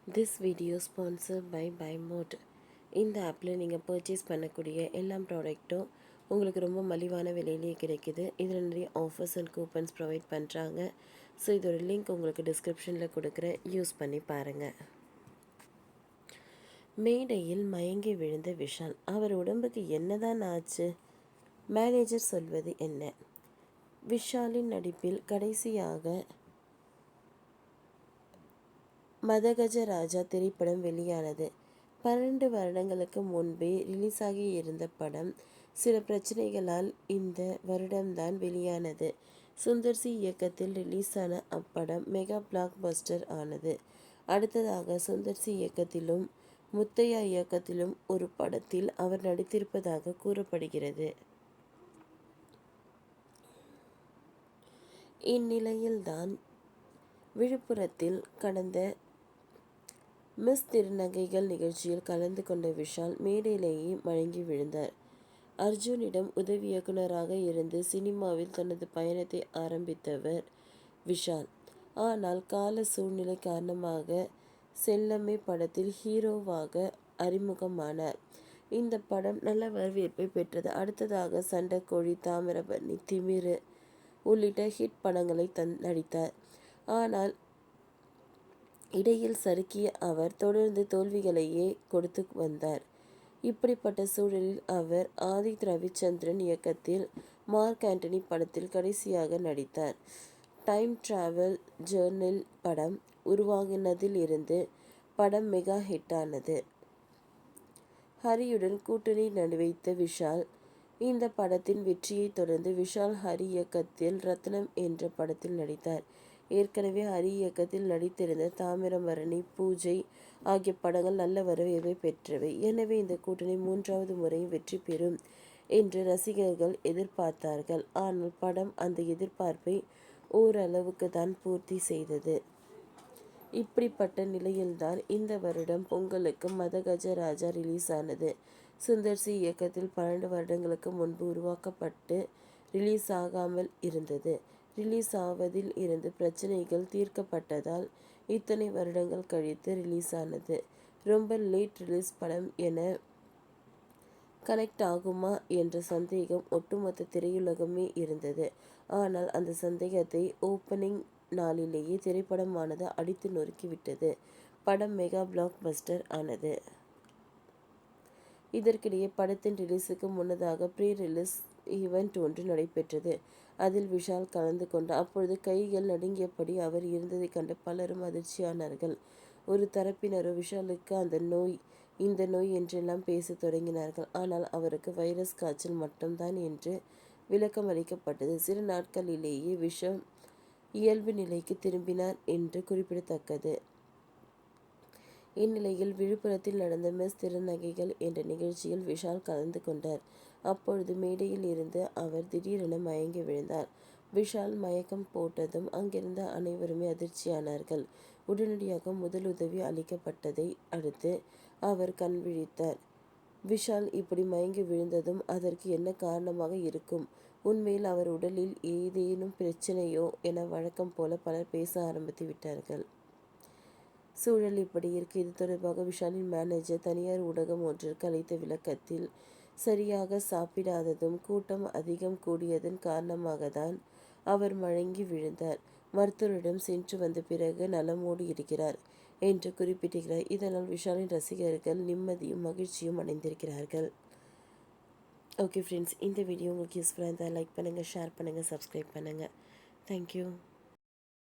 This video sponsor by மோட். இந்த ஆப்பில் நீங்கள் பர்ச்சேஸ் பண்ணக்கூடிய எல்லா ப்ராடக்ட்டும் உங்களுக்கு ரொம்ப மலிவான விலையிலேயே கிடைக்குது. இதில் நிறைய ஆஃபர்ஸ் அண்ட் கூப்பன்ஸ் ப்ரொவைட் பண்ணுறாங்க. ஸோ இதோட லிங்க் உங்களுக்கு டிஸ்கிரிப்ஷனில் கொடுக்குறேன், யூஸ் பண்ணி பாருங்கள். மேடையில் மயங்கி விழுந்த விஷால், அவர் உடம்புக்கு என்னதான் ஆச்சு? மேனேஜர் சொல்வது என்ன? விஷாலின் நடிப்பில் கடைசியாக மதகஜ ராஜா திரைப்படம் வெளியானது. 12 வருடங்களுக்கு முன்பே ரிலீஸ் ஆகி இருந்த படம் சில பிரச்சனைகளால் இந்த வருடம்தான் வெளியானது. சுந்தர் சி இயக்கத்தில் ரிலீஸ் ஆன அப்படம் மெகா பிளாக் பஸ்டர் ஆனது. அடுத்ததாக சுந்தர் சி இயக்கத்திலும் முத்தையா இயக்கத்திலும் ஒரு படத்தில் அவர் நடித்திருப்பதாக கூறப்படுகிறது. இந்நிலையில்தான் விழுப்புரத்தில் கடந்த மிஸ் திருநங்கைகள் நிகழ்ச்சியில் கலந்து கொண்ட விஷால் மேடையிலேயே மயங்கி விழுந்தார். அர்ஜுனிடம் உதவி இயக்குனராக இருந்து சினிமாவில் தனது பயணத்தை ஆரம்பித்தவர் விஷால். ஆனால் கால சூழ்நிலை காரணமாக செல்லம்மை படத்தில் ஹீரோவாக அறிமுகமானார். இந்த படம் நல்ல வரவேற்பை பெற்றது. அடுத்ததாக சண்டைக்கோழி, தாமிரபரணி, திமிரு உள்ளிட்ட ஹிட் படங்களை நடித்தார். ஆனால் இடையில் சறுக்கிய அவர் தொடர்ந்து தோல்விகளையே கொடுத்து வந்தார். இப்படிப்பட்ட சூழலில் அவர் ஆதித் ரவிச்சந்திரன் இயக்கத்தில் மார்க் ஆண்டனி படத்தில் கடைசியாக நடித்தார். டைம் டிராவல் ஜேர்னல் படம் உருவாகினதில் இருந்து படம் மெகா ஹிட்டானது. ஹரியுடன் கூட்டணி வைத்த விஷால் இந்த படத்தின் வெற்றியை தொடர்ந்து விஷால் ஹரி இயக்கத்தில் ரத்னம் என்ற படத்தில் நடித்தார். ஏற்கனவே ஹரி இயக்கத்தில் நடித்திருந்த தாமிரபரணி, பூஜை ஆகிய படங்கள் நல்ல வரவேற்பை பெற்றவை. எனவே இந்த கூட்டணி 3வது முறையும் வெற்றி பெறும் என்று ரசிகர்கள் எதிர்பார்த்தார்கள். ஆனால் படம் அந்த எதிர்பார்ப்பை ஓரளவுக்கு தான் பூர்த்தி செய்தது. இப்படிப்பட்ட நிலையில்தான் இந்த வருடம் பொங்கலுக்கு மதகஜ ராஜா ரிலீஸ் ஆனது. சுந்தர் சி இயக்கத்தில் 12 வருடங்களுக்கு முன்பு உருவாக்கப்பட்டு ரிலீஸ் ஆகாமல் இருந்தது. ரிலீஸ் ஆவதில் இருந்து பிரச்சனைகள் தீர்க்கப்பட்டதால் இத்தனை வருடங்கள் கழித்து ரிலீஸ் ஆனது. ரொம்ப லேட் ரிலீஸ் படம் என கனெக்ட் ஆகுமா என்ற சந்தேகம் ஒட்டுமொத்த திரையுலகமே இருந்தது. ஆனால் அந்த சந்தேகத்தை ஓப்பனிங் நாளிலேயே திரைப்படமானது அடித்து நொறுக்கிவிட்டது. படம் மெகா பிளாக் பஸ்டர் ஆனது. இதற்கிடையே படத்தின் ரிலீஸுக்கு முன்னதாக ப்ரீ ரிலீஸ் ஈவெண்ட் ஒன்று நடைபெற்றது. அதில் விஷால் கலந்து கொண்டார். அப்பொழுது கைகள் நடுங்கியபடி அவர் இருந்ததை கண்டு பலரும் அதிர்ச்சியானார்கள். ஒரு தரப்பினரோ விஷாலுக்கு இந்த நோய் என்றெல்லாம் பேசத் தொடங்கினார்கள். ஆனால் அவருக்கு வைரஸ் காய்ச்சல் மட்டும்தான் என்று விளக்கம் அளிக்கப்பட்டது. சில நாட்களிலேயே விஷம் இயல்பு நிலைக்கு திரும்பினார் என்று குறிப்பிடத்தக்கது. இந்நிலையில் விழுப்புரத்தில் நடந்த மிஸ் திருநங்கைகள் என்ற நிகழ்ச்சியில் விஷால் கலந்து கொண்டார். அப்பொழுது மேடையில் இருந்து அவர் திடீரென மயங்கி விழுந்தார். விஷால் மயக்கம் போட்டதும் அங்கிருந்த அனைவருமே அதிர்ச்சியானார்கள். உடனடியாக முதலுதவி அளிக்கப்பட்டதை அடுத்து அவர் கண் விழித்தார். விஷால் இப்படி மயங்கி விழுந்ததும் அதற்கு என்ன காரணமாக இருக்கும்? உண்மையில் அவர் உடலில் ஏதேனும் பிரச்சனையோ என வழக்கம் போல பலர் பேச ஆரம்பித்து விட்டார்கள். சூழல் இப்படி இருக்கு. இது தொடர்பாக விஷாலின் மேனேஜர் தனியார் ஊடகம் ஒன்றிற்கு அளித்த விளக்கத்தில், சரியாக சாப்பிடாததும் கூட்டம் அதிகம் கூடியதன் காரணமாக தான் அவர் மயங்கி விழுந்தார். மருத்துவரிடம் சென்று வந்த பிறகு நலமோடு இருக்கிறார் என்று குறிப்பிட்டிருக்கிறார். இதனால் விஷாலின் ரசிகர்கள் நிம்மதியும் மகிழ்ச்சியும் அடைந்திருக்கிறார்கள். ஓகே ஃப்ரெண்ட்ஸ், இந்த வீடியோ உங்களுக்கு யூஸ்ஃபுல்லாக இருந்தால் லைக் பண்ணுங்கள், ஷேர் பண்ணுங்கள், சப்ஸ்கிரைப் பண்ணுங்கள். தேங்க்யூ.